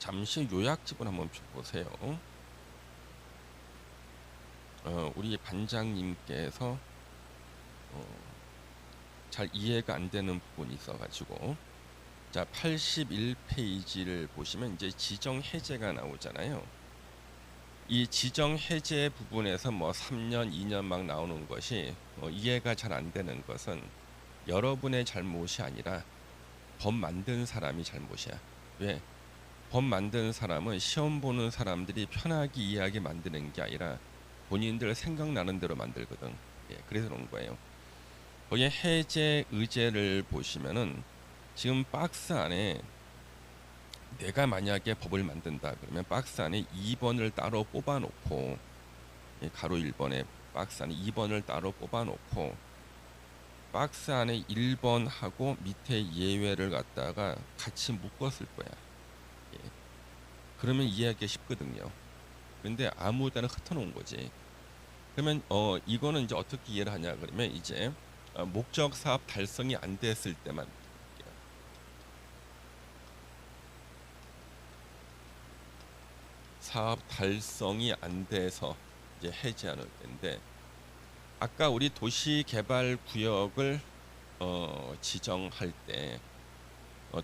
잠시 요약집을 한번 보세요. 우리 반장님께서 잘 이해가 안 되는 부분이 있어가지고, 자, 81페이지를 보시면 이제 지정 해제가 나오잖아요. 이 지정 해제 부분에서 뭐 3년, 2년 막 나오는 것이 이해가 잘 안 되는 것은 여러분의 잘못이 아니라 법 만든 사람이 잘못이야. 왜? 법 만든 사람은 시험 보는 사람들이 편하게 이해하게 만드는 게 아니라 본인들 생각나는 대로 만들거든. 예, 그래서 그런 거예요. 거기 해제 의제를 보시면은 지금 박스 안에 내가 만약에 법을 만든다 그러면 박스 안에 2번을 따로 뽑아 놓고, 예, 가로 1번에 박스 안에 2번을 따로 뽑아 놓고 박스 안에 1번하고 밑에 예외를 갖다가 같이 묶었을 거야. 예. 그러면 이해하기 쉽거든요. 근데 아무 데나 흩어놓은 거지. 그러면 이거는 이제 어떻게 이해를 하냐 그러면 이제 목적 사업 달성이 안 됐을 때만 볼게요. 사업 달성이 안 돼서 이제 해제하는 때인데, 아까 우리 도시개발구역을 지정할 때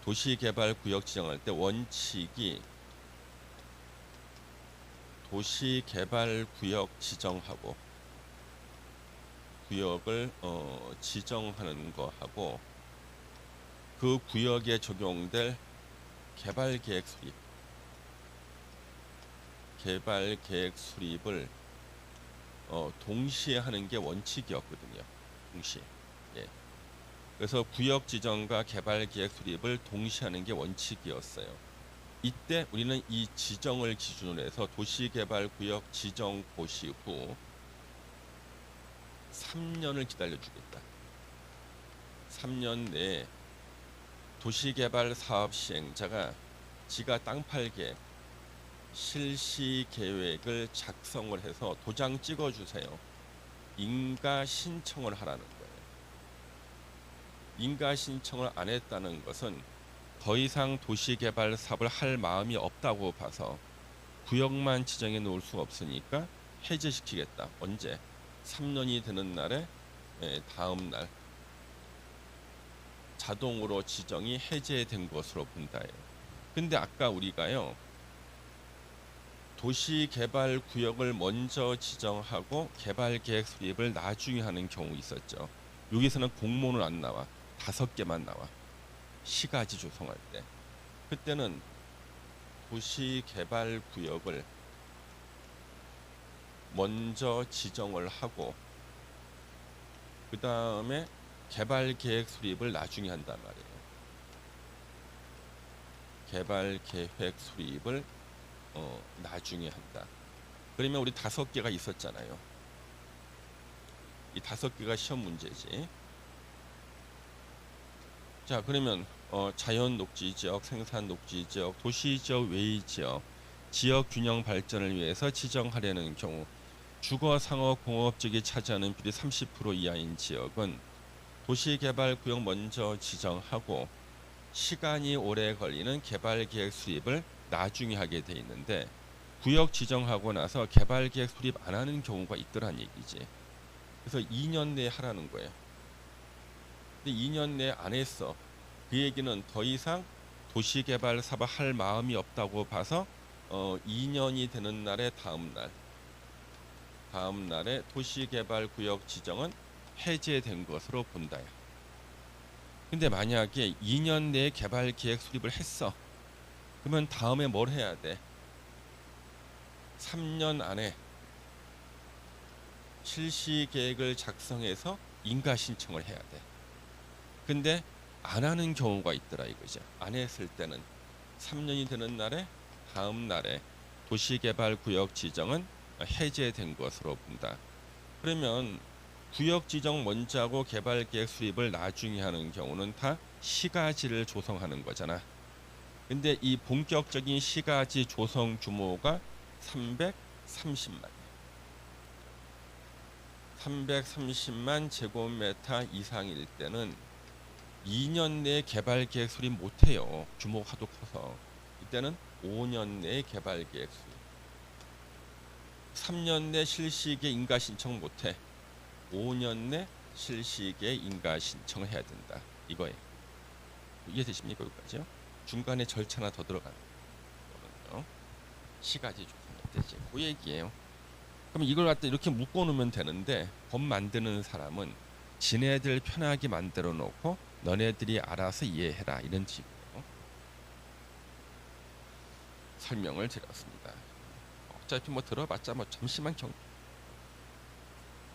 도시개발구역 지정할 때 원칙이 도시개발구역 지정하고 구역을 지정하는 거하고 그 구역에 적용될 개발계획 수립을 동시에 하는 게 원칙이었거든요. 동시에. 예. 그래서 구역 지정과 개발계획 수립을 동시에 하는 게 원칙이었어요. 이때 우리는 이 지정을 기준으로 해서 도시개발구역 지정 고시 후 3년을 기다려주겠다. 3년 내에 도시개발 사업 시행자가 지가 땅 팔게 실시 계획을 작성을 해서 도장 찍어주세요. 인가 신청을 하라는 거예요. 인가 신청을 안 했다는 것은 더 이상 도시개발 사업을 할 마음이 없다고 봐서 구역만 지정해 놓을 수 없으니까 해제시키겠다. 언제? 3년이 되는 날에 다음 날 자동으로 지정이 해제된 것으로 본다예요. 근데 아까 우리가요, 도시개발 구역을 먼저 지정하고 개발계획 수립을 나중에 하는 경우 있었죠. 여기서는 공모는 안 나와. 5개만 나와. 시가지 조성할 때. 그때는 도시개발 구역을 먼저 지정을 하고 그 다음에 개발계획 수립을 나중에 한단 말이에요. 개발계획 수립을 나중에 한다. 그러면 우리 5개가 있었잖아요. 이 5개가 시험 문제지. 자, 그러면 자연 녹지 지역, 생산 녹지 지역, 도시 지역 외의 지역, 지역 균형 발전을 위해서 지정하려는 경우 주거, 상업, 공업 지역이 차지하는 비율이 30% 이하인 지역은 도시개발구역 먼저 지정하고 시간이 오래 걸리는 개발계획 수립을 나중에 하게 돼 있는데, 구역 지정하고 나서 개발계획 수립 안 하는 경우가 있더란 얘기지. 그래서 2년 내에 하라는 거예요. 근데 2년 내에 안 했어. 그 얘기는 더 이상 도시개발 사업을 할 마음이 없다고 봐서 2년이 되는 날에 다음 날에 도시개발구역 지정은 해제된 것으로 본다. 근데 만약에 2년 내에 개발계획 수립을 했어. 그러면 다음에 뭘 해야 돼? 3년 안에 실시계획을 작성해서 인가 신청을 해야 돼. 근데 안 하는 경우가 있더라 이거죠. 안 했을 때는 3년이 되는 날에 다음 날에 도시개발구역 지정은 해제된 것으로 본다. 그러면 구역 지정 먼저 하고 개발계획 수립을 나중에 하는 경우는 다 시가지를 조성하는 거잖아. 근데 이 본격적인 시가지 조성 규모가 330만 330만 제곱미터 이상일 때는 2년 내에 개발계획 수립 못해요. 규모가 하도 커서. 이때는 5년 내 개발 계획 수립. 3년 내 실시기에 인가 신청 못해. 5년 내 실시기에 인가 신청해야 된다. 이거예요. 이해되십니까? 여기까지요? 중간에 절차 하나 더 들어가는 거거든요. 시가지 조건일 때지. 그 얘기예요. 그럼 이걸 갖다 이렇게 묶어 놓으면 되는데 법 만드는 사람은 지네들 편하게 만들어 놓고 너네들이 알아서 이해해라 이런 식으로 설명을 드렸습니다. 어차피 뭐 들어봤자 뭐 잠시만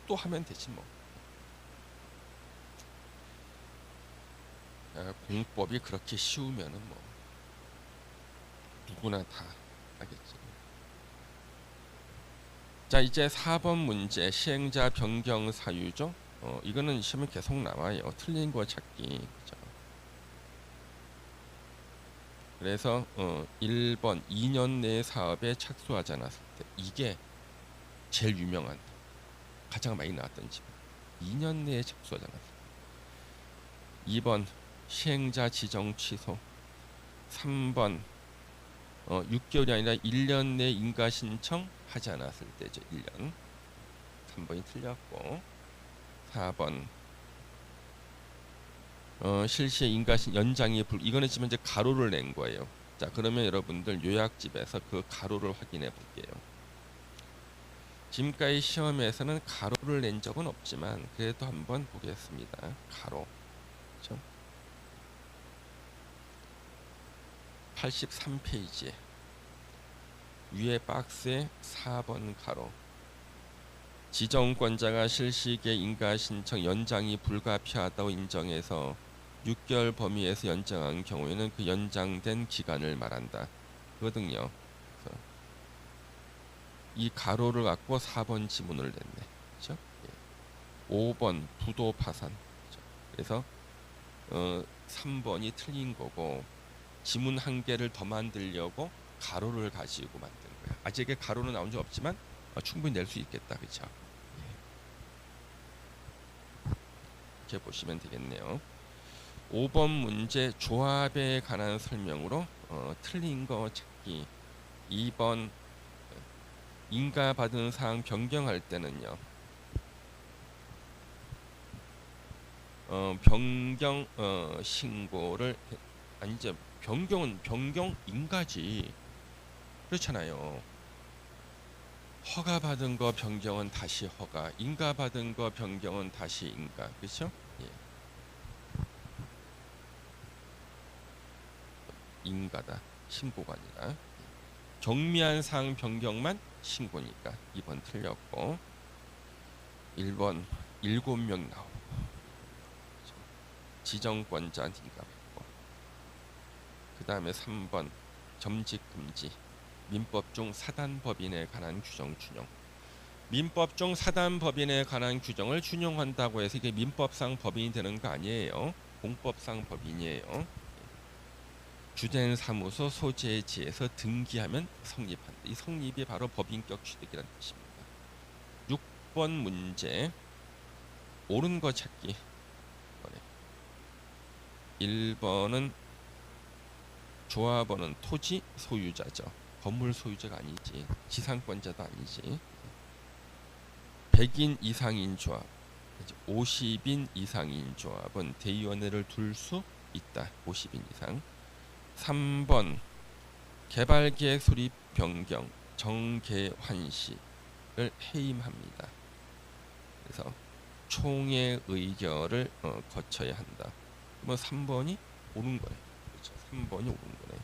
또 하면 되지 뭐. 공법이 그렇게 쉬우면은 뭐 누구나 다 하겠지. 자, 이제 4번 문제 시행자 변경 사유죠. 이거는 시험에 계속 나와요. 틀린 거 찾기. 그죠? 그래서 1번 2년 내 사업에 착수하지 않았을 때 이게 제일 유명한 가장 많이 나왔던 집. 2년 내에 착수하지 않았을 때. 2번 시행자 지정 취소. 3번 6개월이 아니라 1년 내 인가 신청 하지 않았을 때죠. 1년. 3번이 틀렸고 4번 실시의 인가 연장이 이거는 지금 이제 가로를 낸 거예요. 자, 그러면 여러분들 요약집에서 그 가로를 확인해 볼게요. 지금까지 시험에서는 가로를 낸 적은 없지만 그래도 한번 보겠습니다. 가로. 그렇죠? 83페이지에 위에 박스에 4번 가로. 지정권자가 실시기에 인가 신청 연장이 불가피하다고 인정해서 6개월 범위에서 연장한 경우에는 그 연장된 기간을 말한다. 그거든요. 그래서 이 가로를 갖고 4번 지문을 냈네. 그렇죠? 5번 부도 파산. 그렇죠? 그래서 3번이 틀린 거고 지문 한 개를 더 만들려고 가로를 가지고 만든 거야. 아직에 가로는 나온 적 없지만 충분히 낼 수 있겠다. 그렇죠? 이렇게 보시면 되겠네요. 5번 문제 조합에 관한 설명으로 틀린 거 찾기. 2번 인가 받은 사항 변경할 때는요. 변경 신고를 아니 이제 변경은 변경 인가지. 그렇잖아요. 허가 받은 거 변경은 다시 허가, 인가 받은 거 변경은 다시 인가. 그렇죠? 예. 인가다. 신고가 아니라. 경미한 사항 변경만 신고니까 2번 틀렸고 1번 7명 나오고 지정권자 인가 받고 그 다음에 3번 점직 금지 민법 중 사단법인에 관한 규정 준용. 민법 중 사단법인에 관한 규정을 준용한다고 해서 이게 민법상 법인이 되는 거 아니에요. 공법상 법인이에요. 주된 사무소 소재지에서 등기하면 성립한다. 이 성립이 바로 법인격 취득이라는 뜻입니다. 6번 문제 옳은 거 찾기. 1번은 조합원은 토지 소유자죠. 건물 소유자가 아니지. 지상권자도 아니지. 100인 이상인 조합, 50인 이상인 조합은 대의원회를 둘 수 있다. 50인 이상. 3번 개발계획 수립 변경 정개환시를 해임합니다. 그래서 총회 의결을 거쳐야 한다. 뭐 3번이 옳은 거예요. 그렇죠. 3번이 옳은 거네.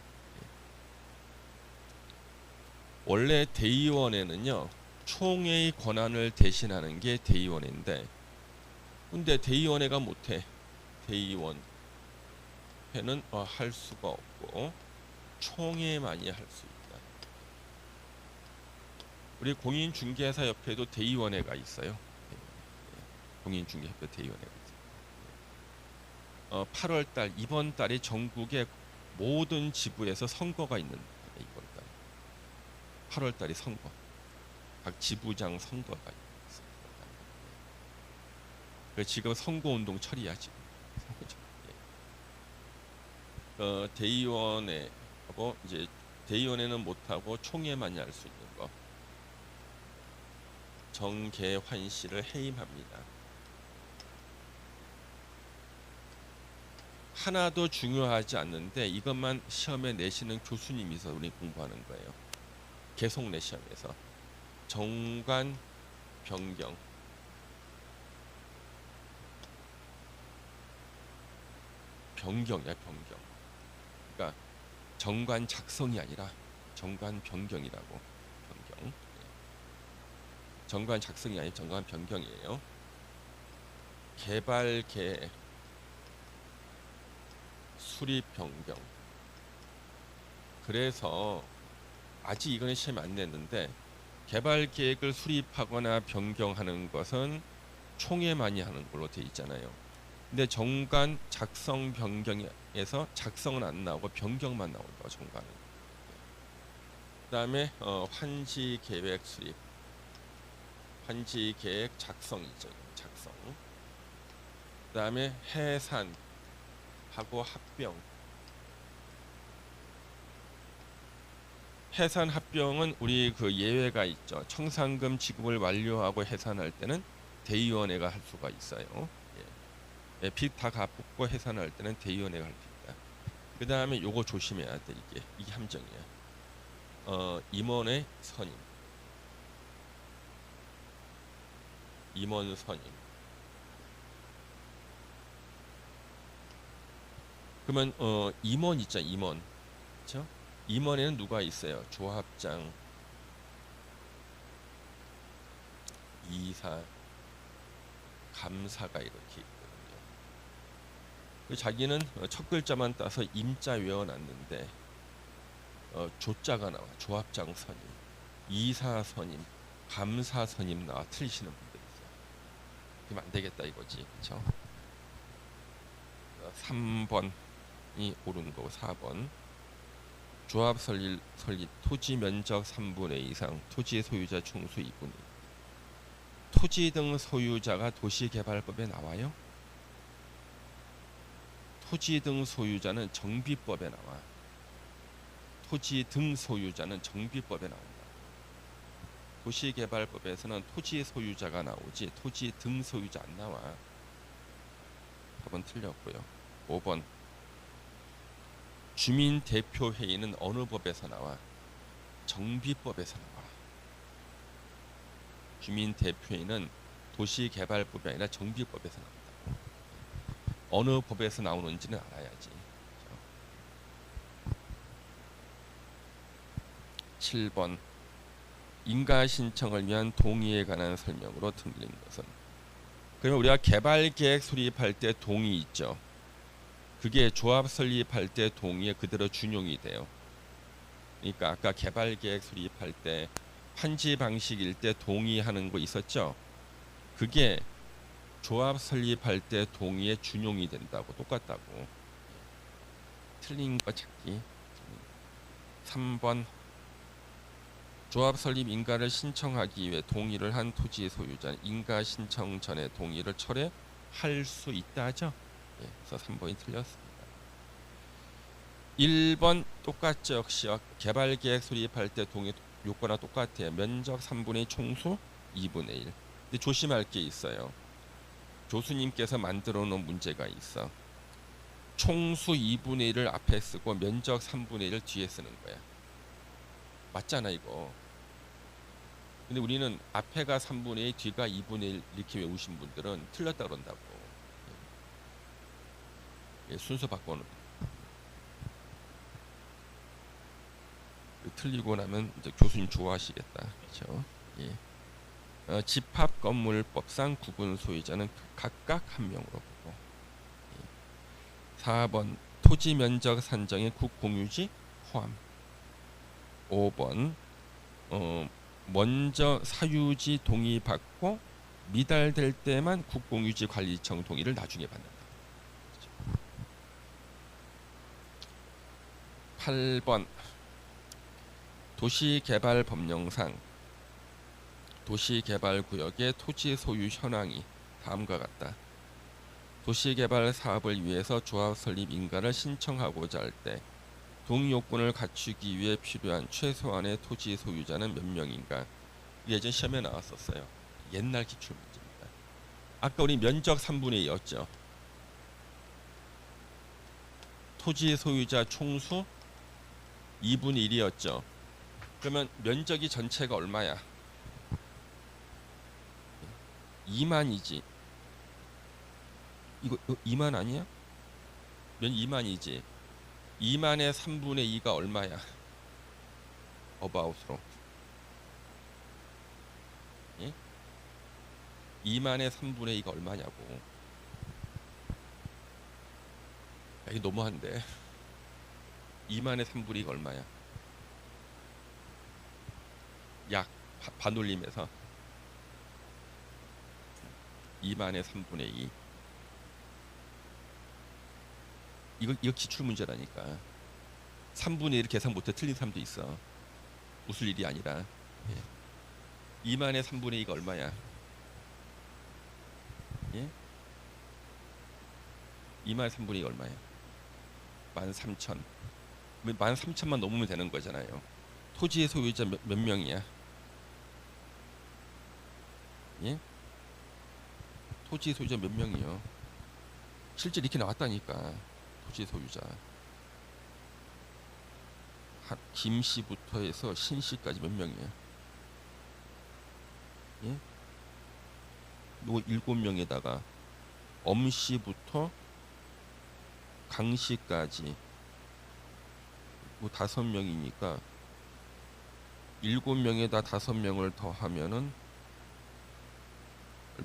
원래 대의원회는요 총회의 권한을 대신하는 게 대의원회인데 근데 대의원회가 못해. 대의원회는 할 수가 없고 총회만이 할 수 있다. 우리 공인중개사 협회도 대의원회가 있어요. 공인중개협회 대의원회가 있어요. 8월달 이번 달이 전국의 모든 지부에서 선거가 있는 이번 달. 8월달이 선거. 각 지부장 선거가 있어요. 그래서 지금 선거운동 처리야 지금. 대의원회하고 이제 대의원회는 못하고 총회만이 할 수 있는 거. 정계환씨를 해임합니다. 하나도 중요하지 않는데 이것만 시험에 내시는 교수님이서 우리 공부하는 거예요. 계속 내 시험에서. 정관 변경. 변경이야, 변경. 그러니까 정관 작성이 아니라 정관 변경이라고. 변경. 정관 작성이 아니라 정관 변경이에요. 개발 계획, 수립 변경. 그래서 아직 이거는 시험에 안 냈는데 개발 계획을 수립하거나 변경하는 것은 총회만이 하는 걸로 돼 있잖아요. 근데 정관 작성 변경에서 작성은 안 나오고 변경만 나온다. 정관은. 그다음에 환지 계획 수립, 환지 계획 작성이죠. 작성. 그다음에 해산하고 합병. 해산 합병은 우리 그 예외가 있죠. 청산금 지급을 완료하고 해산할 때는 대의원회가 할 수가 있어요. 예, 빚 다 갚고 해산할 때는 대의원회가 할 수 있다. 그 다음에 요거 조심해야 돼. 이게 함정이야. 임원의 선임, 임원 선임. 그러면 임원 있죠. 임원. 그렇죠? 임원에는 누가 있어요? 조합장, 이사, 감사가 이렇게 있거든요. 자기는 첫 글자만 따서 임자 외워놨는데 조자가 나와. 조합장 선임, 이사 선임, 감사 선임 나와. 틀리시는 분들 있어요. 그러면 안 되겠다 이거지. 그렇죠? 3번이 옳은 거고 4번. 조합 설립 토지 면적 3분의 2 이상, 토지 소유자 총수 2분의 1. 토지 등 소유자가 도시개발법에 나와요? 토지 등 소유자는 정비법에 나와. 토지 등 소유자는 정비법에 나온다. 도시개발법에서는 토지 소유자가 나오지 토지 등 소유자 안 나와. 4번 틀렸고요. 5번. 주민대표회의는 어느 법에서 나와? 정비법에서 나와. 주민대표회의는 도시개발법이 아니라 정비법에서 나온다. 어느 법에서 나오는지는 알아야지. 7번. 인가 신청을 위한 동의에 관한 설명으로 틀린 것은? 그러면 우리가 개발계획 수립할 때 동의 있죠. 그게 조합 설립할 때 동의에 그대로 준용이 돼요. 그러니까 아까 개발계획 수립할 때 환지 방식일 때 동의하는 거 있었죠. 그게 조합 설립할 때 동의에 준용이 된다고. 똑같다고. 틀린 거 찾기. 3번. 조합 설립 인가를 신청하기 위해 동의를 한 토지 소유자는 인가 신청 전에 동의를 철회할 수 있다 하죠. 예, 그래서 3번이 틀렸습니다. 1번 똑같죠. 역시 개발계획 수립할 때 동의 요건과 똑같아요. 면적 3분의 총수 2분의 1. 근데 조심할 게 있어요. 교수님께서 만들어 놓은 문제가 있어. 총수 2분의 1을 앞에 쓰고 면적 3분의 1을 뒤에 쓰는 거야. 맞잖아 이거. 근데 우리는 앞에가 3분의 2, 뒤가 2분의 1 이렇게 외우신 분들은 틀렸다 그런다고. 예, 순서 바꿔는 틀리고 나면 이제 교수님 좋아하시겠다. 그렇죠? 예. 집합건물법상 구분 소유자는 각각 한 명으로 보고. 예. 4번 토지 면적 산정의 국공유지 포함. 5번 먼저 사유지 동의 받고 미달될 때만 국공유지 관리청 동의를 나중에 받는다. 그렇죠? 8번 도시개발법령상 도시개발구역의 토지 소유 현황이 다음과 같다. 도시개발 사업을 위해서 조합 설립 인가를 신청하고자 할 때 동요건을 갖추기 위해 필요한 최소한의 토지 소유자는 몇 명인가? 예전 시험에 나왔었어요. 옛날 기출 문제입니다. 아까 우리 면적 3분의 2였죠. 토지 소유자 총수 2분의 1이었죠. 그러면 면적이 전체가 얼마야? 2만이지. 이거 2만 아니야? 면 2만이지. 2만의 3분의 2가 얼마야? 어바웃으로. 예? 2만의 3분의 2가 얼마냐고. 야, 이게 너무한데. 2만의 3분의 2가 얼마야? 약 반올림해서 2만의 3분의 2. 이거 기출 문제라니까. 3분의 1 계산 못해 틀린 사람도 있어. 웃을 일이 아니라. 예. 2만의 3분의 2가 얼마야? 예? 2만의 3분의 2가 얼마야? 13,000. 13,000만 넘으면 되는 거잖아요. 토지의 소유자 몇 명이야? 예? 토지 소유자 몇 명이요? 실제 이렇게 나왔다니까. 토지 소유자. 김씨부터 해서 신씨까지 몇 명이야? 예? 요거 7명에다가 엄씨부터 강씨까지 뭐 5명이니까 7명에다 5명을 더하면은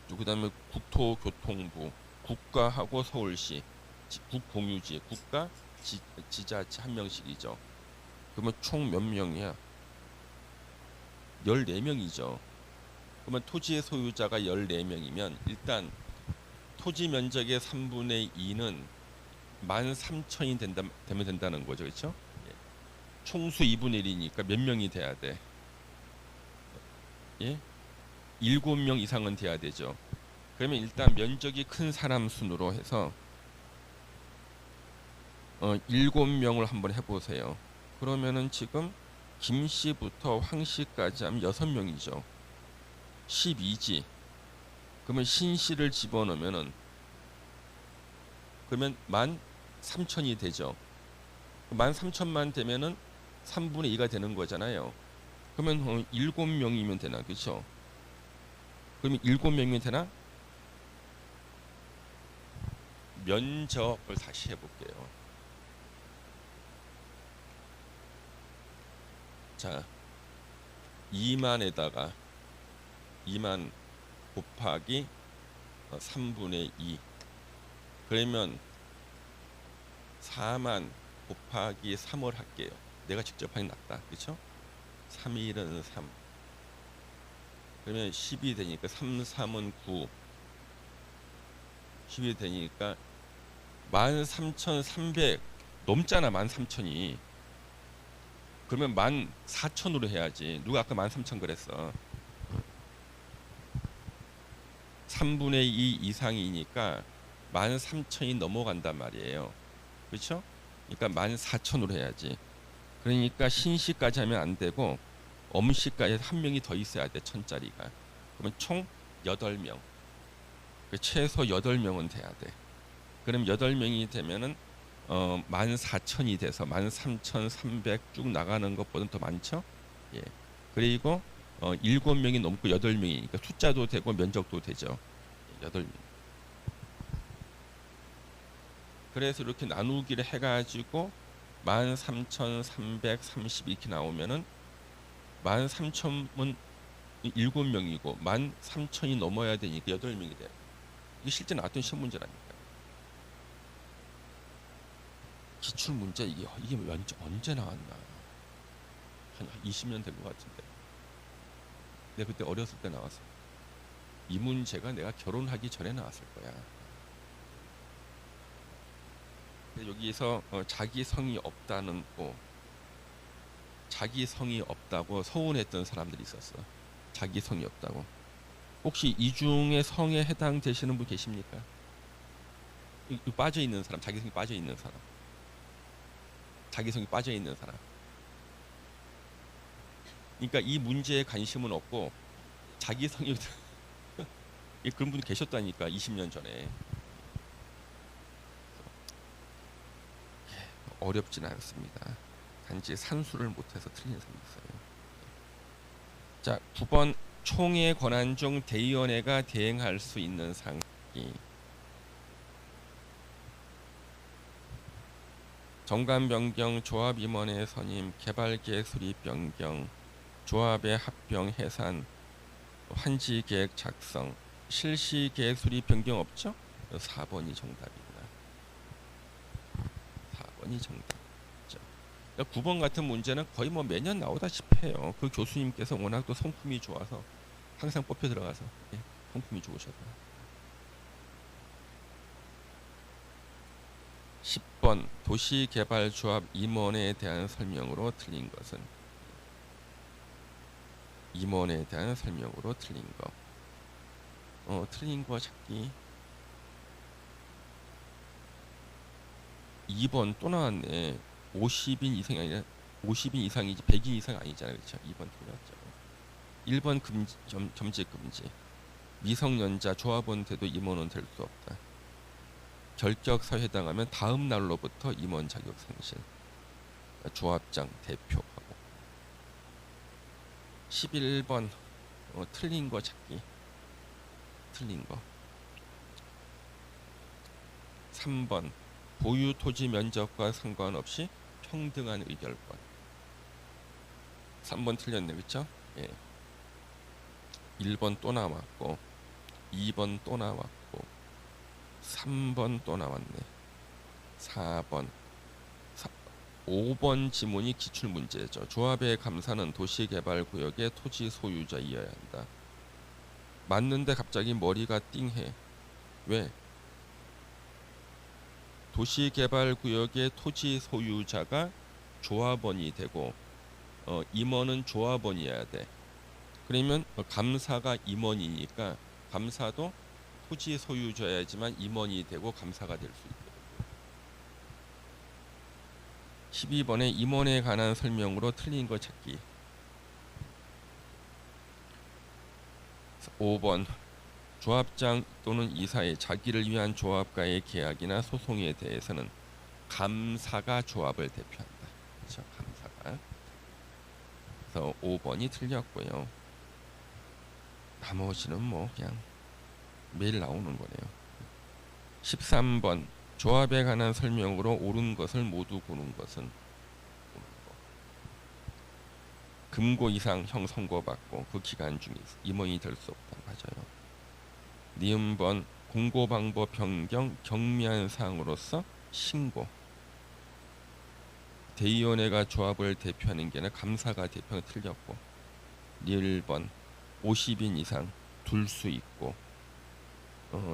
그 다음에 국토교통부, 국가하고 서울시, 국공유지, 국가, 지자체 한 명씩이죠. 그러면 총 몇 명이야? 14명이죠. 그러면 토지의 소유자가 14명이면 일단 토지 면적의 3분의 2는 13,000이 되면 된다는 거죠. 그렇죠? 예. 총수 2분의 1이니까 몇 명이 돼야 돼? 예? 7명 이상은 돼야 되죠. 그러면 일단 면적이 큰 사람 순으로 해서 7명을 한번 해보세요. 그러면은 지금 김씨부터 황씨까지 하면 6명이죠. 12지. 그러면 신씨를 집어넣으면은 그러면 13,000이 되죠. 13,000만 되면은 3분의 2가 되는 거잖아요. 그러면 7명이면 되나? 그렇죠? 그러면 7명이면 되나? 면적을 다시 해볼게요. 자, 2만에다가 2만 곱하기 3분의 2. 그러면 4만 곱하기 3을 할게요. 내가 직접 하기 낫다. 그렇죠? 3일은 3. 그러면 10이 되니까 3, 3은 9. 10이 되니까 13,300 넘잖아. 13,000이. 그러면 14,000으로 해야지. 누가 아까 13,000 그랬어. 3분의 2 이상이니까 13,000이 넘어간단 말이에요. 그렇죠? 그러니까 14,000으로 해야지. 그러니까 신씨까지 하면 안 되고 엄씨까지 한 명이 더 있어야 돼. 1,000짜리가. 그러면 총 8명. 최소 8명은 돼야 돼. 그럼 8명이 되면은 14,000이 돼서 13,300 쭉 나가는 것보다 더 많죠? 예. 그리고 7명이 넘고 8명이니까 숫자도 되고 면적도 되죠. 8명. 그래서 이렇게 나누기를 해가지고 13,330 이렇게 나오면은 13,000은 7명이고 13,000이 넘어야 되니까 8명이 돼요. 이게 실제 나왔던 시험 문제라니까. 기출 문제 이게 언제 나왔나? 한 20년 된 것 같은데. 내가 그때 어렸을 때 나왔어. 이 문제가 내가 결혼하기 전에 나왔을 거야. 여기서 자기 성이 없다는 자기 성이 없다고 서운했던 사람들이 있었어. 자기 성이 없다고. 혹시 이 중에 성에 해당되시는 분 계십니까? 빠져 있는 사람, 자기 성이 빠져 있는 사람. 자기성이 빠져 있는 사람. 그러니까 이 문제에 관심은 없고 자기성이 그런 분이 계셨다니까 20년 전에. 어렵진 않습니다. 단지 산수를 못해서 틀린 사람이 있어요. 자, 9번 총회 권한 중 대의원회가 대행할 수 있는 상기. 정관 변경, 조합 임원회 선임, 개발 계획 수립 변경, 조합의 합병 해산, 환지 계획 작성, 실시 계획 수립 변경 없죠? 4번이 정답입니다. 4번이 정답이죠. 그러니까 9번 같은 문제는 거의 뭐 매년 나오다시피 해요. 그 교수님께서 워낙 또 성품이 좋아서 항상 뽑혀 들어가서 성품이 좋으셔서. 10번 도시개발조합 임원에 대한 설명으로 틀린 것은? 임원에 대한 설명으로 틀린 거. 틀린 거 찾기. 2번 또 나왔네. 50인 이상이 아니라 50인 이상이지 100인 이상 아니잖아요. 그렇죠? 2번 틀렸죠. 1번 금지, 점제 금지. 미성년자 조합원 돼도 임원은 될 수 없다. 결격사에 해당하면 다음 날로부터 임원 자격 상실. 조합장 대표하고. 11번 틀린 거 찾기. 틀린 거. 3번 보유 토지 면적과 상관없이 평등한 의결권. 3번 틀렸네, 그렇죠? 예. 1번 또 나왔고 2번 또 나왔고 3번 또 나왔네. 4번 5번 지문이 기출문제죠. 조합의 감사는 도시개발구역의 토지 소유자이어야 한다. 맞는데 갑자기 머리가 띵해. 왜? 도시개발구역의 토지 소유자가 조합원이 되고 임원은 조합원이어야 돼. 그러면 감사가 임원이니까 감사도 토지 소유자야지만 임원이 되고 감사가 될 수 있거든요. 12번에 임원에 관한 설명으로 틀린 거 찾기. 5번 조합장 또는 이사의 자기를 위한 조합과의 계약이나 소송에 대해서는 감사가 조합을 대표한다. 그렇죠? 감사가. 그래서 5번이 틀렸고요. 나머지는 뭐 그냥 매일 나오는 거네요. 13번 조합에 관한 설명으로 옳은 것을 모두 고른 것은? 금고 이상 형 선고받고 그 기간 중에 임원이 될 수 없다. 맞아요. 니은번 공고 방법 변경 경미한 사항으로서 신고. 대의원회가 조합을 대표하는 게 아니라 감사가 대표는 틀렸고. 니을번 50인 이상 둘 수 있고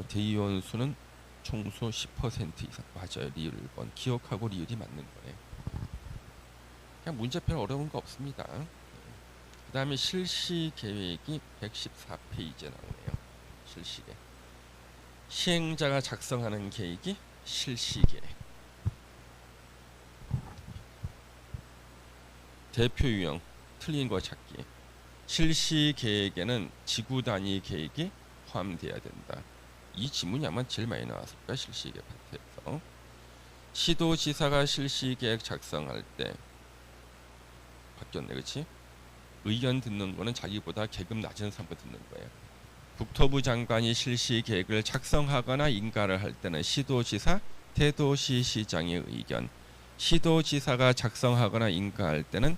대의원 수는 총수 10% 이상. 맞아요. 리을번 기억하고 리을이 맞는 거예요. 그냥 문제 별 어려운 거 없습니다. 그 다음에 실시 계획이 114페이지에 나오네요. 실시 계획. 시행자가 작성하는 계획이 실시 계획. 대표 유형 틀린 거 찾기. 실시 계획에는 지구 단위 계획이 포함되어야 된다. 이 지문이 아마 제일 많이 나왔을 거야. 실시 계획 파트에서. 시도지사가 실시 계획 작성할 때 바뀌었네, 그렇지? 의견 듣는 거는 자기보다 계급 낮은 사람부터 듣는 거예요. 국토부 장관이 실시 계획을 작성하거나 인가를 할 때는 시도지사, 대도시시장의 의견. 시도지사가 작성하거나 인가할 때는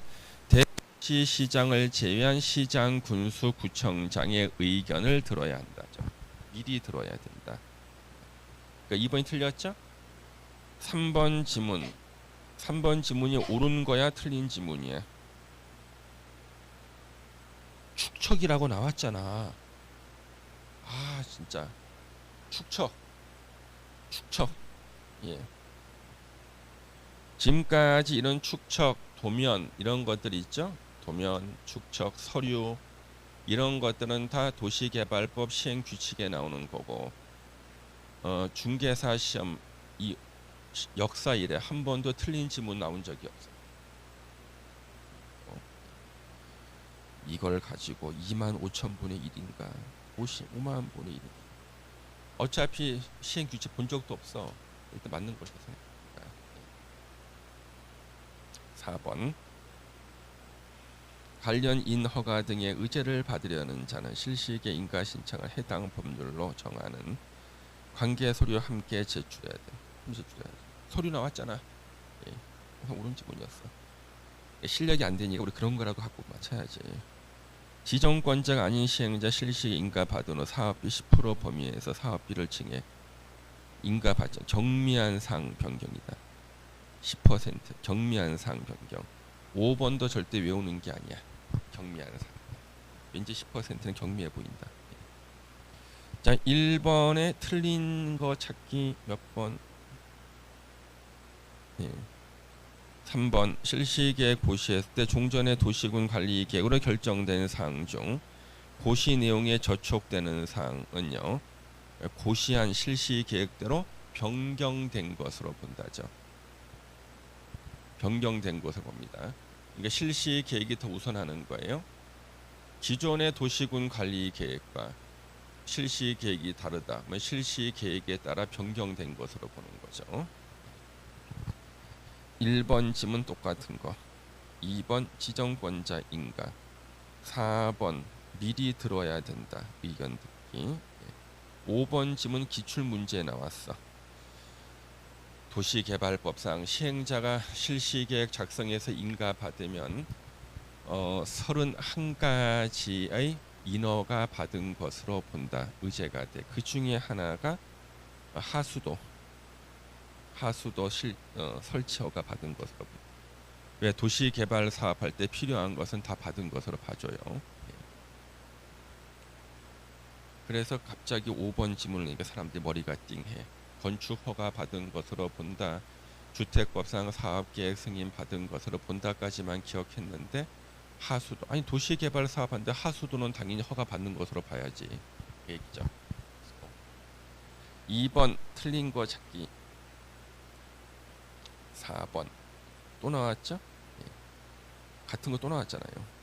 대도시시장을 제외한 시장, 군수, 구청장의 의견을 들어야 한다죠. 미리 들어야 된다. 그러니까 2번이 틀렸죠? 3번 지문. 3번 지문이 옳은 거야, 틀린 지문이야? 축척이라고 나왔잖아. 아 진짜 축척. 예. 지금까지 이런 축척, 도면 이런 것들 있죠. 도면, 축척, 서류 이런 것들은 다 도시개발법 시행 규칙에 나오는 거고 중개사 시험 이 역사 이래 한 번도 틀린 지문 나온 적이 없어. 이걸 가지고 25,000분의 1인가 55만 분의 1. 어차피 시행 규칙 본 적도 없어. 일단 맞는 걸 해서. 4번 관련 인허가 등의 의제를 받으려는 자는 실시기의 인가 신청을 해당 법률로 정하는 관계 서류 함께 제출해야 돼. 서류 나왔잖아. 예. 옳은 지문이었어. 실력이 안 되니까 우리 그런 거라도 갖고 맞춰야지. 지정권자가 아닌 시행자 실시 인가 받은 후 사업비 10% 범위에서 사업비를 징해 인가 받죠. 경미한 사항 변경이다. 10% 경미한 사항 변경. 5번도 절대 외우는 게 아니야. 경미한 사항. 왠지 10%는 경미해 보인다. 자, 1번에 틀린 거 찾기 몇 번? 예. 3번 실시계획 고시했을 때 종전의 도시군 관리 계획으로 결정된 사항 중 고시 내용에 저촉되는 사항은요, 고시한 실시 계획대로 변경된 것으로 본다죠. 변경된 것을 봅니다. 그러니까 실시 계획이 더 우선하는 거예요. 기존의 도시군 관리 계획과 실시 계획이 다르다. 실시 계획에 따라 변경된 것으로 보는 거죠. 1번 지문 똑같은 거. 2번 지정권자 인가. 4번 미리 들어야 된다. 의견 듣기. 5번 지문 기출 문제 나왔어. 도시개발법상 시행자가 실시계획 작성해서 인가 받으면 31가지의 인허가 받은 것으로 본다. 의제가 돼. 그 중에 하나가 하수도 설치 허가 받은 것으로. 왜 도시개발 사업할 때 필요한 것은 다 받은 것으로 봐줘요. 그래서 갑자기 5번 지문을 내니까 사람들이 머리가 띵해. 건축 허가 받은 것으로 본다. 주택법상 사업계획 승인 받은 것으로 본다까지만 기억했는데 하수도, 아니 도시개발 사업하는데 하수도는 당연히 허가 받는 것으로 봐야지. 얘기죠. 2번 틀린 거 찾기. 4번 또 나왔죠? 같은 거 또 나왔잖아요.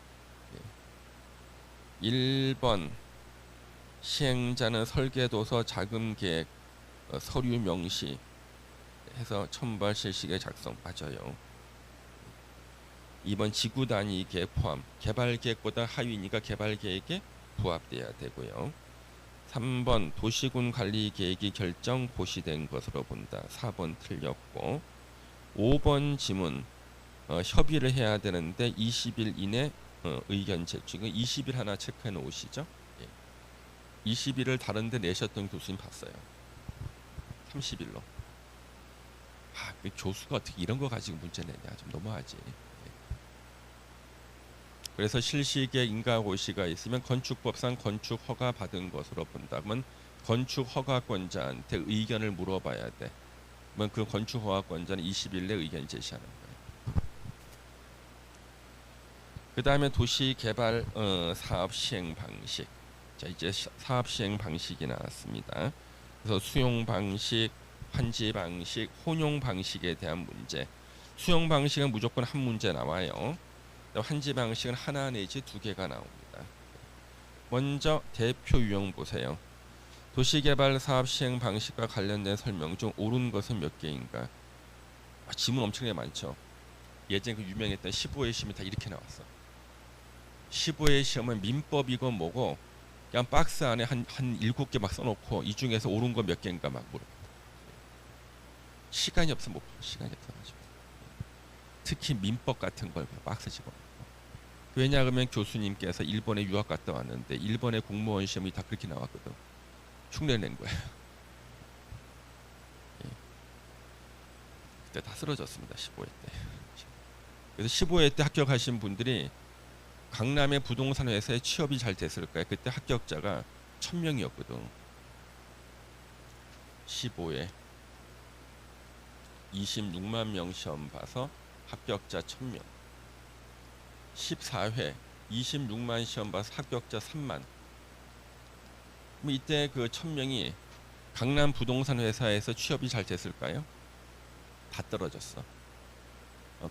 1번 시행자는 설계도서 자금계획 서류 명시 해서 첨부할 실시계 작성 맞아요. 2번 지구 단위 계획 포함. 개발 계획보다 하위니까 개발 계획에 부합돼야 되고요. 3번 도시군 관리 계획이 결정 고시된 것으로 본다. 4번 틀렸고. 5번 지문 협의를 해야 되는데 20일 이내 의견 제출. 20일 하나 체크해 놓으시죠. 20일을 다른데 내셨던 교수님 봤어요. 30일로. 그 교수가 어떻게 이런 거 가지고 문제 내냐. 좀 너무하지. 그래서 실시계 인가고시가 있으면 건축법상 건축 허가 받은 것으로 본다. 그러면 건축 허가권자한테 의견을 물어봐야 돼. 그러면 그 건축 허가권자는 20일 내 의견 제시하는 거예요. 그 다음에 도시개발 사업 시행 방식. 자, 이제 사업 시행 방식이 나왔습니다. 그래서 수용 방식, 환지 방식, 혼용 방식에 대한 문제. 수용 방식은 무조건 한 문제 나와요. 환지 방식은 하나 내지 두 개가 나옵니다. 먼저 대표 유형 보세요. 도시개발 사업 시행 방식과 관련된 설명 중 옳은 것은 몇 개인가? 지문 엄청나게 많죠. 예전에 그 유명했던 15회 시험이 다 이렇게 나왔어. 15회 시험은 민법이고 뭐고 그냥 박스 안에 한 7개 막 써놓고 이 중에서 옳은 거 몇 개인가 막 물어. 시간이 없어 못 풀어. 시간이 없어가지고. 특히 민법 같은 걸 박스 집어넣고. 왜냐 그러면 교수님께서 일본에 유학 갔다 왔는데 일본의 공무원 시험이 다 그렇게 나왔거든. 흉내 낸 거예요. 그때 다 쓰러졌습니다. 15회 때. 그래서 15회 때 합격하신 분들이 강남의 부동산 회사에 취업이 잘 됐을 거예요. 그때 합격자가 1000명이었거든. 15회 26만 명 시험 봐서 합격자 1000명. 14회 26만 시험 봐서 합격자 3만. 그럼 이때 그 1000명이 강남 부동산 회사에서 취업이 잘 됐을까요? 다 떨어졌어.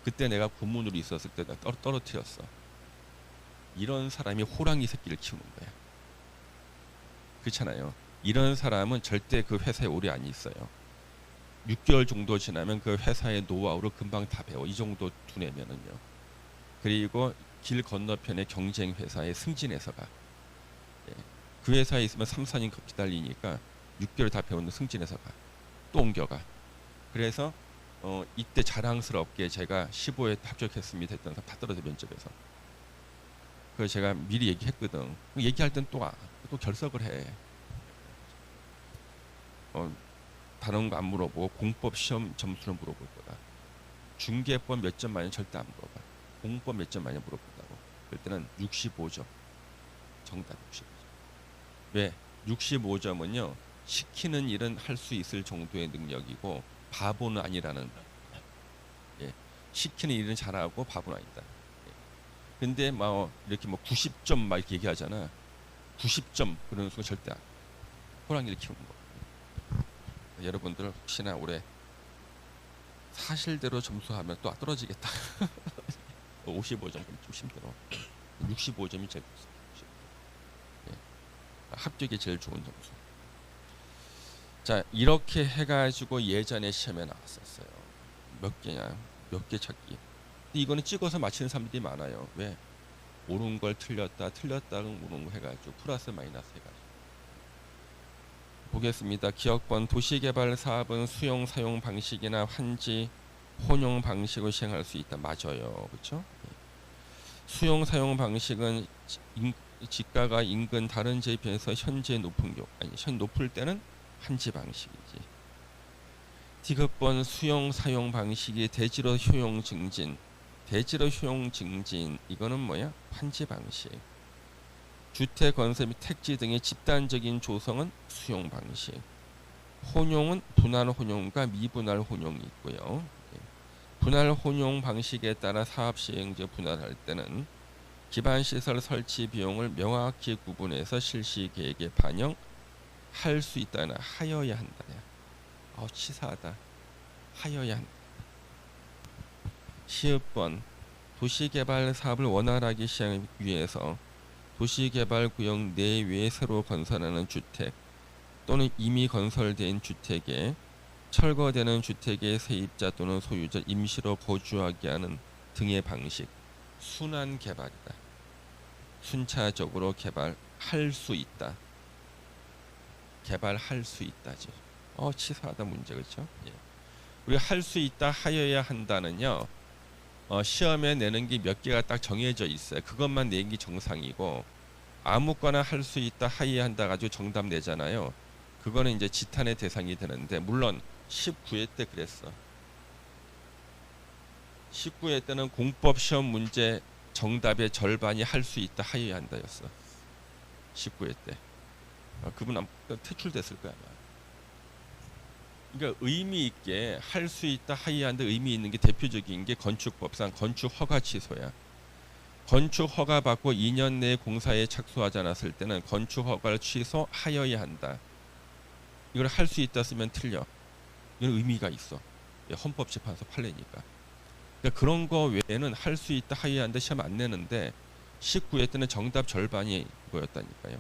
그때 내가 고문으로 있었을 때 내가 떨어뜨렸어. 이런 사람이 호랑이 새끼를 키우는 거야. 그렇잖아요. 이런 사람은 절대 그 회사에 오래 안 있어요. 6개월 정도 지나면 그 회사의 노하우를 금방 다 배워. 이 정도 두뇌면은요. 그리고 길 건너편에 경쟁 회사에 승진해서 가. 예. 그 회사에 있으면 3, 4년 기다리니까 6개월 다 배우는 승진해서 가. 또 옮겨가. 그래서 이때 자랑스럽게 제가 15회 합격했습니다 했던 사람 다 떨어져 면접에서. 그래서 제가 미리 얘기했거든. 얘기할 땐 또 결석을 해. 다른 거 안 물어보고 공법 시험 점수를 물어볼 거다. 중개법 몇 점 만점 절대 안 물어봐. 공법 몇 점 만점 물어본다고. 그럴 때는 65점. 정답 65점. 왜? 65점은요. 시키는 일은 할 수 있을 정도의 능력이고 바보는 아니라는. 예. 시키는 일은 잘하고 바보는 아니다. 예. 근데 이렇게 90점 막 이렇게 얘기하잖아. 90점 그런 순간 절대 안. 호랑이를 키우는 거. 여러분들 혹시나 올해 사실대로 점수하면 또 떨어지겠다. 55점 좀 힘들어. 65점이 제일 좋습니다. 예. 합격이 제일 좋은 점수. 자, 이렇게 해가지고 예전에 시험에 나왔었어요. 몇 개냐? 몇 개 찾기. 근데 이거는 찍어서 맞히는 사람들이 많아요. 왜? 옳은 걸 틀렸다, 옳은 거 해가지고 플러스 마이너스 해가지고. 보겠습니다. 기억번 도시개발 사업은 수용 사용 방식이나 환지 혼용 방식을 시행할 수 있다. 맞아요. 그렇죠? 수용 사용 방식은 지가가 인근 다른 지에 비해서 현재 높은 경우 현 높을 때는 환지 방식이지. 디귿번 수용 사용 방식이 대지로 효용 증진. 대지로 효용 증진 이거는 뭐야? 환지 방식. 주택 건설 및 택지 등의 집단적인 조성은 수용 방식. 혼용은 분할 혼용과 미분할 혼용이 있고요. 분할 혼용 방식에 따라 사업 시행자 분할할 때는 기반 시설 설치 비용을 명확히 구분해서 실시 계획에 반영할 수 있다나 하여야 한다. 치사하다. 하여야 한다. 시읍번 도시개발 사업을 원활하게 시행하기 위해서 도시개발구역 내외에 새로 건설하는 주택 또는 이미 건설된 주택에 철거되는 주택의 세입자 또는 소유자 임시로 거주하게 하는 등의 방식 순환 개발이다. 순차적으로 개발할 수 있다. 개발할 수 있다지. 치사하다 문제 그렇죠? 예. 우리 할 수 있다 하여야 한다는요. 시험에 내는 게 몇 개가 딱 정해져 있어요. 그것만 내는 게 정상이고 아무거나 할 수 있다 하여야 한다 가지고 정답 내잖아요. 그거는 이제 지탄의 대상이 되는데 물론 19회 때 그랬어. 19회 때는 공법 시험 문제 정답의 절반이 할 수 있다 하여야 한다였어. 19회 때. 그분 아마 퇴출됐을 거야 아마. 그러니까 의미 있게 할 수 있다 하여야 한다 의미 있는 게 대표적인 게 건축법상 건축 허가 취소야. 건축 허가 받고 2년 내에 공사에 착수하지 않았을 때는 건축 허가를 취소하여야 한다. 이걸 할 수 있다 쓰면 틀려. 이건 의미가 있어. 헌법재판소 판례니까. 그러니까 그런 거 외에는 할 수 있다 하여야 한다 시험 안 내는데 19회 때는 정답 절반이 그거였다니까요.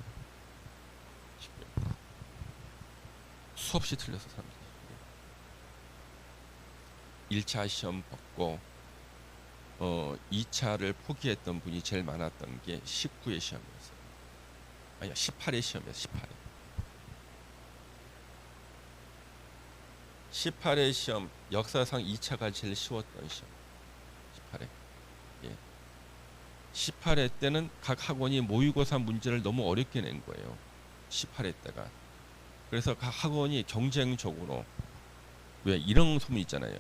수없이 틀려서 사람들이. 1차 시험 받고 2차를 포기했던 분이 제일 많았던 게 19회 시험이었어요. 아니야 18회 시험이었어요. 18회 시험 역사상 2차가 제일 쉬웠던 시험. 18회. 예. 18회 때는 각 학원이 모의고사 문제를 너무 어렵게 낸 거예요. 18회 때가. 그래서 각 학원이 경쟁적으로 왜 이런 소문 있잖아요.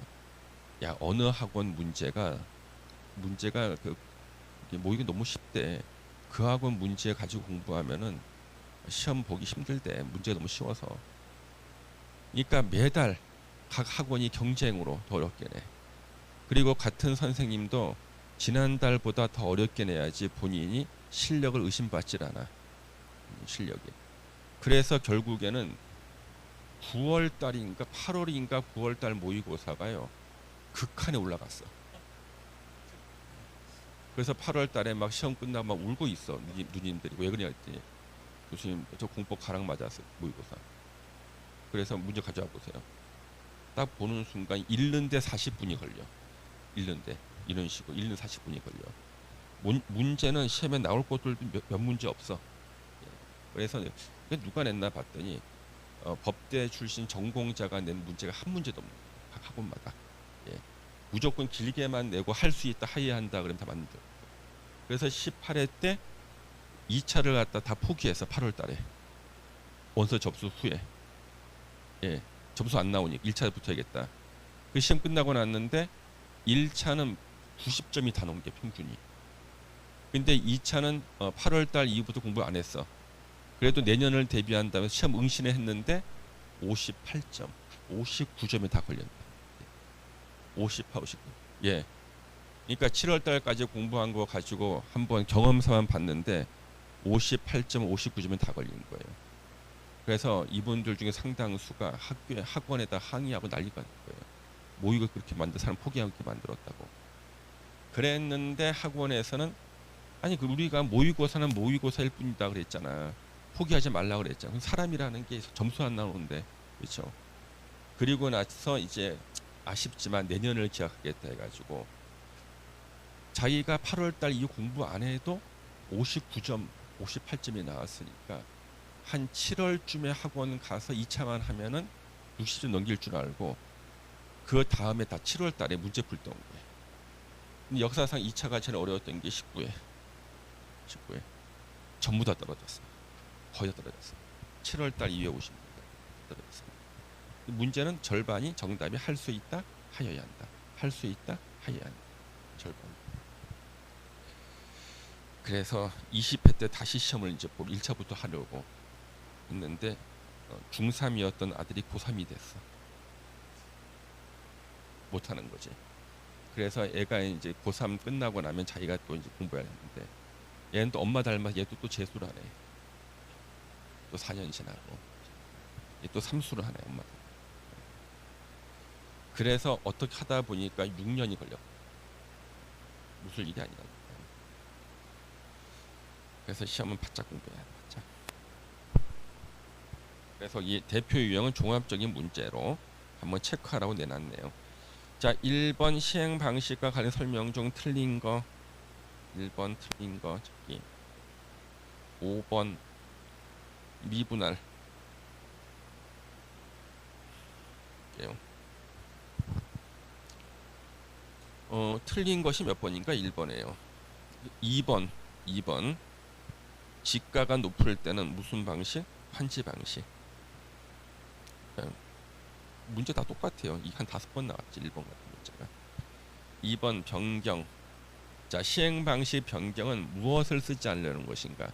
야 어느 학원 문제가 그 모의고 너무 쉽대. 그 학원 문제 가지고 공부하면은 시험 보기 힘들대. 문제가 너무 쉬워서. 그러니까 매달 각 학원이 경쟁으로 더 어렵게 내. 그리고 같은 선생님도 지난달보다 더 어렵게 내야지 본인이 실력을 의심받질 않아. 실력이. 그래서 결국에는 9월달인가 8월인가 9월달 모의고사가요. 극한에 올라갔어. 그래서 8월 달에 막 시험 끝나고 막 울고 있어. 누님들이 왜 그러냐 했더니 교수님 저 공법 가락 맞았어요. 모의고사. 그래서 문제 가져와 보세요. 딱 보는 순간 읽는데 40분이 걸려. 읽는데 이런 식으로 읽는 40분이 걸려. 문제는 시험에 나올 것들도 몇 문제 없어. 예. 그래서 누가 냈나 봤더니 법대 출신 전공자가 낸 문제가 한 문제도 없는 거야. 각 학원마다. 예. 무조건 길게만 내고 할 수 있다 하야한다 그러면 다 맞는 줄. 그래서 18회 때 2차를 갖다 다 포기해서 8월 달에 원서 접수 후에 예. 점수 안 나오니 1차부터 해야겠다. 그 시험 끝나고 났는데 1차는 90점이 다 넘게 평균이. 근데 2차는 8월 달 이후부터 공부 안 했어. 그래도 내년을 대비한다면 시험 응시를 했는데 58점, 59점에 다 걸렸다. 58, 59. 예. 그러니까 7월 달까지 공부한 거 가지고 한번 경험사만 봤는데 58점, 59점에 다 걸린 거예요. 그래서 이분들 중에 상당수가 학원에다 항의하고 난리가 난 거예요. 모의고 그렇게 만든 사람 포기하게 만들었다고. 그랬는데 학원에서는 아니 우리가 모의고사는 모의고사일 뿐이다 그랬잖아. 포기하지 말라 그랬잖아. 그럼 사람이라는 게 점수 안 나오는데 그렇죠. 그리고 나서 이제 아쉽지만 내년을 기약하겠다 해가지고 자기가 8월달 이후 공부 안 해도 59점, 58점이 나왔으니까 한 7월쯤에 학원 가서 2차만 하면은 60점 넘길 줄 알고 그 다음에 다 7월달에 문제 풀던 거예요. 근데 역사상 2차가 제일 어려웠던 게 19회 전부 다 떨어졌어요. 거의 다 떨어졌어요. 7월달 이후에 오신 분들 떨어졌어요. 문제는 절반이 정답이 할 수 있다 하여야 한다. 할 수 있다 하여야 한다. 절반. 그래서 20회 때 다시 시험을 이제 1차부터 하려고 했는데 중3이었던 아들이 고3이 됐어. 못 하는 거지. 그래서 애가 이제 고3 끝나고 나면 자기가 또 이제 공부해야 하는데 얘는 또 엄마 닮아 얘도 또 재수를 하네. 또 4년 지나고 얘 또 삼수를 하네 엄마. 그래서 어떻게 하다 보니까 6년이 걸렸고 무슨 일이 아니라. 그래서 시험은 바짝 공부해야 돼. 바짝. 그래서 이 대표 유형은 종합적인 문제로 한번 체크하라고 내놨네요. 자, 1번 시행 방식과 관련 설명 중 틀린 거 1번 틀린 거 저기 5번 미분할 틀린 것이 몇 번인가? 1번이에요. 2번 지가가 높을 때는 무슨 방식? 환지 방식. 문제 다 똑같아요. 한 5번 나왔지 1번 같은 문제가. 2번 변경. 자, 시행 방식 변경은 무엇을 쓰지 않으려는 것인가?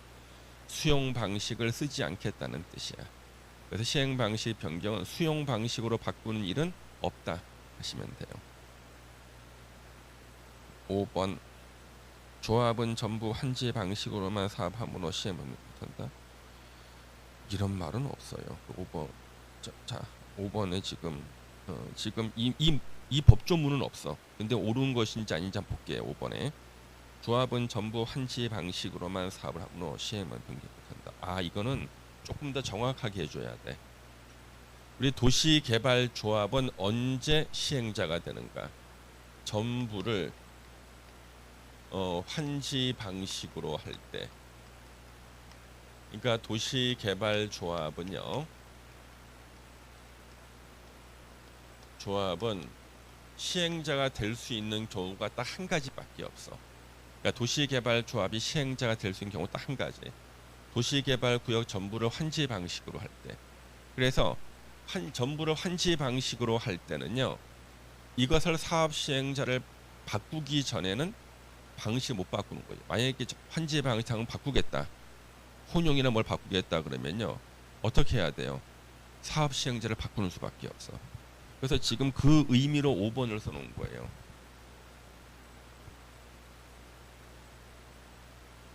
수용 방식을 쓰지 않겠다는 뜻이야. 그래서 시행 방식 변경은 수용 방식으로 바꾸는 일은 없다 하시면 돼요. 5번 조합은 전부 환지 방식으로만 사업함으로 시행을 못한다. 이런 말은 없어요. 5번 자 5번에 지금 이 법조문은 없어. 근데 옳은 것인지 아닌지 한번 볼게요. 5번에 조합은 전부 환지 방식으로만 사업을 함으로 시행만 변경 못한다. 아, 이거는 조금 더 정확하게 해줘야 돼. 우리 도시개발조합은 언제 시행자가 되는가? 전부를 환지 방식으로 할 때. 그러니까 도시개발조합은요. 조합은 시행자가 될 수 있는 경우가 딱 한 가지밖에 없어. 그러니까 도시개발조합이 시행자가 될 수 있는 경우 딱 한 가지. 도시개발구역 전부를 환지 방식으로 할 때. 그래서 전부를 환지 방식으로 할 때는요. 이것을 사업 시행자를 바꾸기 전에는 방식 못 바꾸는 거예요. 만약에 환지 방식을 바꾸겠다. 혼용이나 뭘 바꾸겠다 그러면요. 어떻게 해야 돼요? 사업 시행자를 바꾸는 수밖에 없어. 그래서 지금 그 의미로 5번을 써놓은 거예요.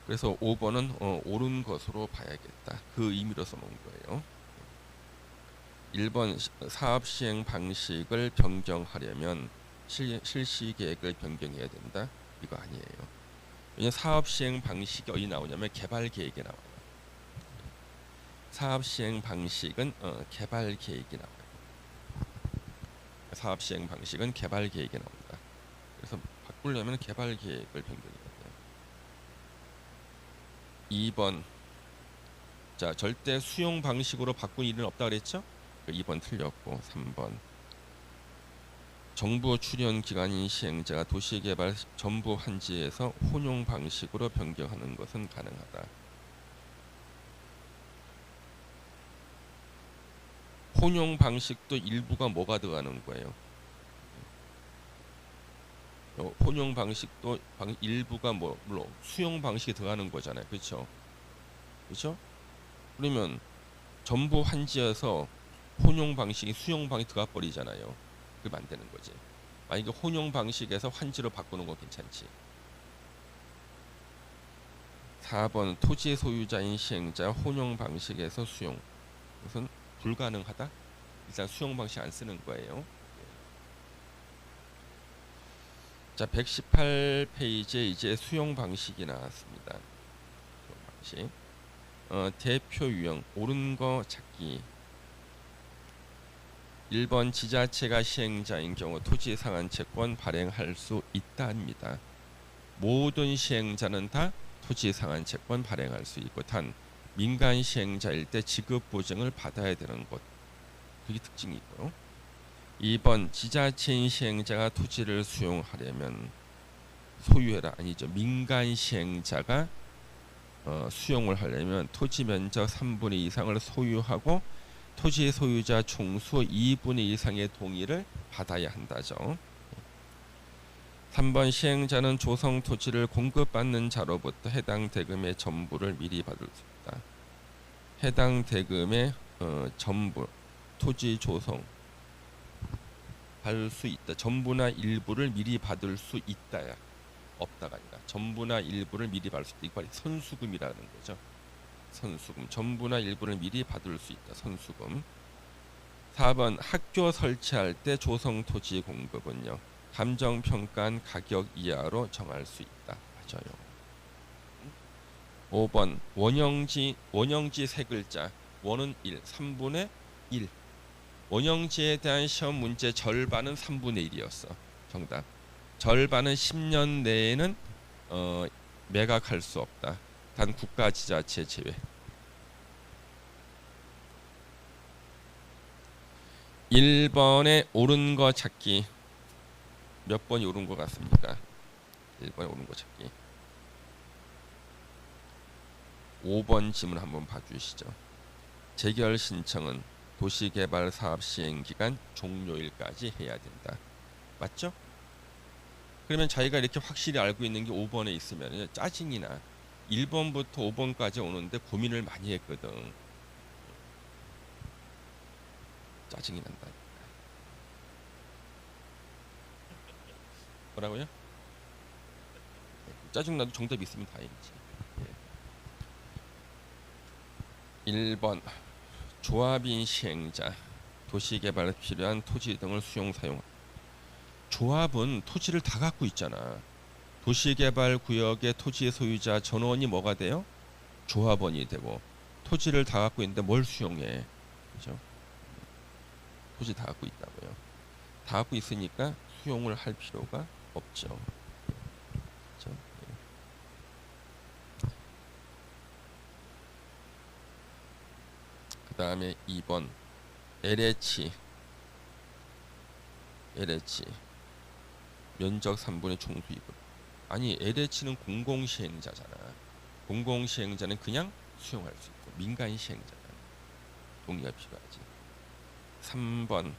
그래서 5번은 옳은 것으로 봐야겠다. 그 의미로 써놓은 거예요. 1번 사업 시행 방식을 변경하려면 실시 계획을 변경해야 된다. 이거 아니에요. 왜냐면 사업 시행 방식이 어디 나오냐면 개발 계획에 나와요. 사업 시행 방식은 개발 계획이 나와요. 사업 시행 방식은 개발 계획에 나옵니다. 그래서 바꾸려면 개발 계획을 변경해야 돼요. 2번. 자, 절대 수용 방식으로 바꾼 일은 없다 그랬죠? 2번 틀렸고 3번. 정부 출연 기관인 시행자가 도시개발 전부 환지에서 혼용 방식으로 변경하는 것은 가능하다. 혼용 방식도 일부가 뭐가 들어가는 거예요? 혼용 방식도 일부가 물론 수용 방식이 들어가는 거잖아요. 그렇죠? 그렇죠? 그러면 전부 환지에서 혼용 방식이 수용 방식 들어가 버리잖아요. 그러면 안 되는 거지. 만약에 혼용 방식에서 환지로 바꾸는 건 괜찮지. 4번 토지 소유자인 시행자 혼용 방식에서 수용. 그것은 불가능하다. 일단 수용 방식 안 쓰는 거예요. 자, 118페이지에 이제 수용 방식이 나왔습니다. 수용 방식. 대표 유형 옳은 거 찾기. 1번 지자체가 시행자인 경우 토지 상한 채권 발행할 수 있다입니다. 모든 시행자는 다 토지 상한 채권 발행할 수 있고 단 민간 시행자일 때 지급 보증을 받아야 되는 것. 그게 특징이 있고요. 2번 지자체인 시행자가 토지를 수용하려면 소유해라 아니죠. 민간 시행자가 수용을 하려면 토지 면적 3분의 2 이상을 소유하고 토지 소유자 총수 2분의 2 이상의 동의를 받아야 한다죠. 3번 시행자는 조성 토지를 공급받는 자로부터 해당 대금의 전부를 미리 받을 수 있다. 해당 대금의 전부 토지 조성 받을 수 있다. 전부나 일부를 미리 받을 수 있다야. 없다가 아니라 전부나 일부를 미리 받을 수 있다. 이거 선수금이라는 거죠. 선수금 전부나 일부를 미리 받을 수 있다. 선수금. 4번 학교 설치할 때 조성 토지 공급은요. 감정평가한 가격 이하로 정할 수 있다. 맞아요. 5번 원형지 세 글자. 원은 1, 3분의 1. 원형지에 대한 시험 문제 절반은 3분의 1이었어. 정답. 절반은 10년 내에는 매각할 수 없다. 단 국가 지자체 제외. 1번에 옳은 거 찾기. 몇 번이 옳은 것 같습니까? 1번에 옳은 거 찾기. 5번 질문 한번 봐주시죠. 재결 신청은 도시개발 사업 시행 기간 종료일까지 해야 된다. 맞죠? 그러면 자기가 이렇게 확실히 알고 있는 게 5번에 있으면 짜증이 나. 1번부터 5번까지 오는데 고민을 많이 했거든. 짜증이 난다. 뭐라고요? 짜증나도 정답 있으면 다행이지. 1번 조합인 시행자 도시개발에 필요한 토지 등을 수용 사용. 조합은 토지를 다 갖고 있잖아. 도시개발 구역의 토지 소유자 전원이 뭐가 돼요? 조합원이 되고 토지를 다 갖고 있는데 뭘 수용해? 그죠? 토지 다 갖고 있다고요. 다 갖고 있으니까 수용을 할 필요가 없죠. 그죠? 그 다음에 2번 LH 면적 3분의 총수 2분. 아니 LH는 공공시행자잖아. 공공시행자는 그냥 수용할 수 있고 민간 시행자는 동의가 필요하지. 3번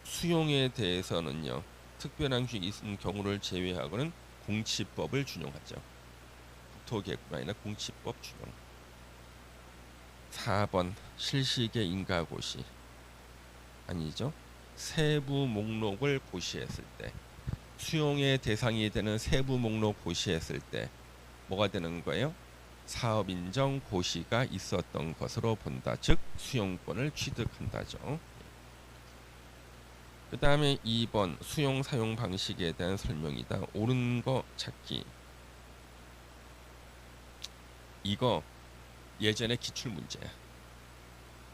수용에 대해서는요. 특별한 규칙이 있는 경우를 제외하고는 공치법을 준용하죠. 국토개혁뿐 아니라 공치법 준용. 4번 실시계 인가고시 아니죠. 세부 목록을 고시했을 때 수용의 대상이 되는 세부 목록 고시했을 때 뭐가 되는 거예요? 사업 인정 고시가 있었던 것으로 본다. 즉 수용권을 취득한다죠. 그 다음에 2번 수용 사용 방식에 대한 설명이다. 옳은 거 찾기. 이거 예전에 기출 문제야.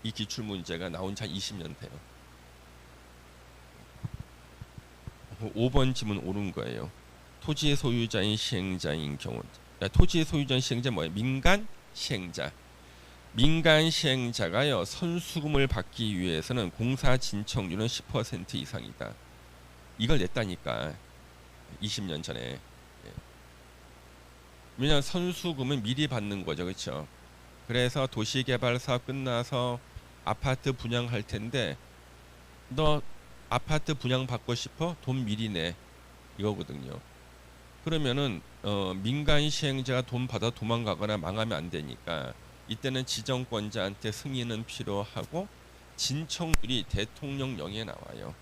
이 기출 문제가 나온 지 한 20년 돼요. 5번 지문 옳은 거예요. 토지 소유자인 시행자인 경우, 토지 소유자인 시행자 뭐예요? 민간 시행자. 민간 시행자가요 선수금을 받기 위해서는 공사 진척률은 10% 이상이다. 이걸 냈다니까 20년 전에. 예. 왜냐하면 선수금은 미리 받는 거죠, 그렇죠? 그래서 도시개발 사업 끝나서 아파트 분양할 텐데 너 아파트 분양 받고 싶어? 돈 미리 내 이거거든요. 그러면은 민간 시행자가 돈 받아 도망가거나 망하면 안 되니까 이때는 지정권자한테 승인은 필요하고 진척률이 대통령령에 나와요.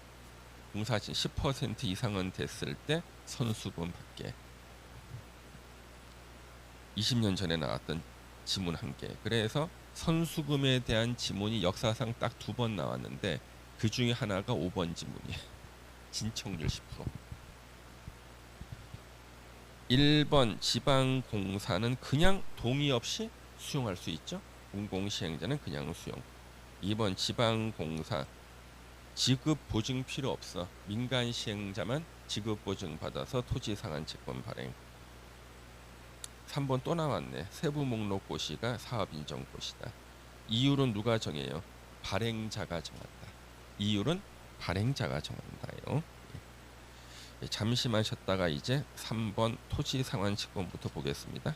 공사진 10% 이상은 됐을 때 선수금 받게. 20년 전에 나왔던 지문 한 개. 그래서 선수금에 대한 지문이 역사상 딱 2번 나왔는데 그 중에 하나가 5번 지문이에요. 진척률 10%. 1번 지방공사는 그냥 동의 없이 수용할 수 있죠. 공공시행자는 그냥 수용. 2번 지방공사 지급 보증 필요 없어. 민간 시행자만 지급 보증 받아서 토지 상한 채권 발행. 3번 또 나왔네. 세부 목록 고시가 사업 인정 고시다. 이율은 누가 정해요? 발행자가 정한다. 이율은 발행자가 정한다요. 잠시만 쉬었다가 이제 3번 토지 상환 채권부터 보겠습니다.